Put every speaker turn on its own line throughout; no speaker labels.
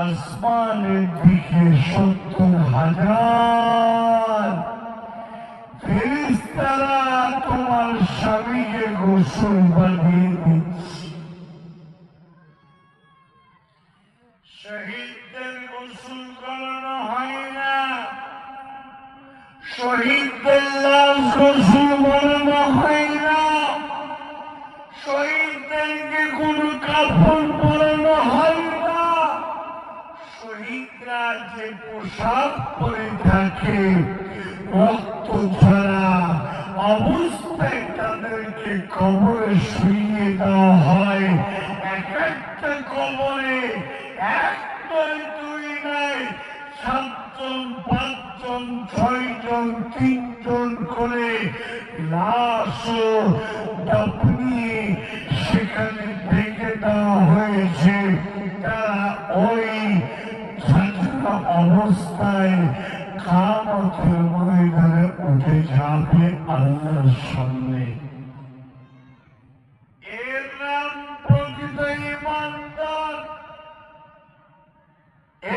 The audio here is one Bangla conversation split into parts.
আসমানের দিকে 70,000 ফেরেশতারা তোমার স্বামীকে গোসল বানিয়ে দিচ্ছে। শহীদদের গোসল করানো হয় না, শহীদদের লাশ গোসল বানানো হয় না, শহীদদেরকে কোনো কাপড় পরানো হয় না। শহীদরা যে পোশাক পরে থাকে রক্ত ছাড়া অবস্থায় তাদেরকে কবরে শুইয়ে দেওয়া হয়। এক একটা কবরে এক নয়, দুই নয়, 7 জন, 5 জন, 6 জন, 3 জন করে লাশও দাফনিয়ে সেখানে ঢেকে দেওয়া হয়েছে। তারা ওই অবস্থায় কিয়ামতের ময়দানে উঠে যাবে আল্লাহর সামনে। এর নাম প্রকৃত ঈমানদার।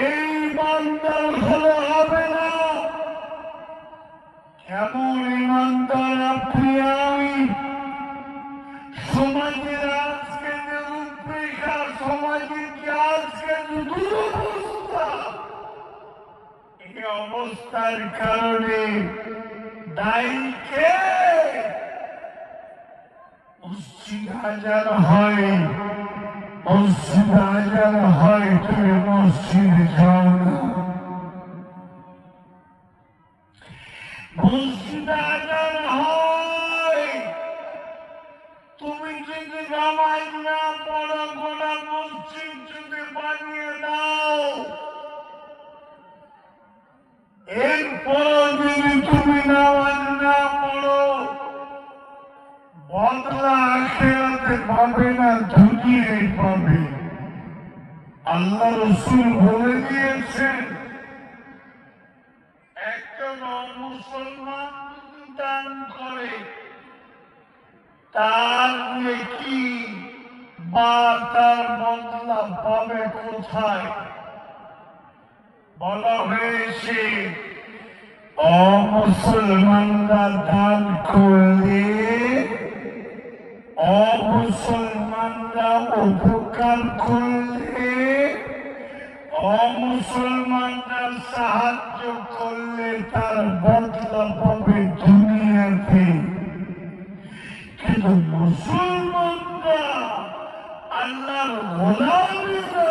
এই ঈমানদার হলে হবে না। কেমন ঈমানদার আপনি আমি? সমাজের আজকে যে রূপরেখা, সমাজের যে আজকে যে দুরবস্থা, এই অবস্থার কারণে দায়ী কে? মসজিদ আজান হয়, মসজিদ আজান হয়, তুমি মসজিদে যাও না। মসজিদ আজান হয়, তুমি যদি নামাজ না পড়ো, গোটা মসজিদ যদি বানিয়ে দাও, এরপর যদি তুমি নামাজ না পড়ো, বদলা আখিরাতে পাবে না, দুনিয়ায় পাবে। আল্লাহ রাসূল বলে দিয়েছেন, একজন মুসলমান যদি দান করে তার নেকি বা তার বদলা পাবে কোথায়? বলা হয়েছে, অমুসলমানরা দান করলে, অমুসলমানরা উপকার করলে, অমুসলমানরা সাহায্য করলে তার বদলা পাবে দুনিয়াতে। কিন্তু মুসলমানরা আল্লাহর গোলামীরা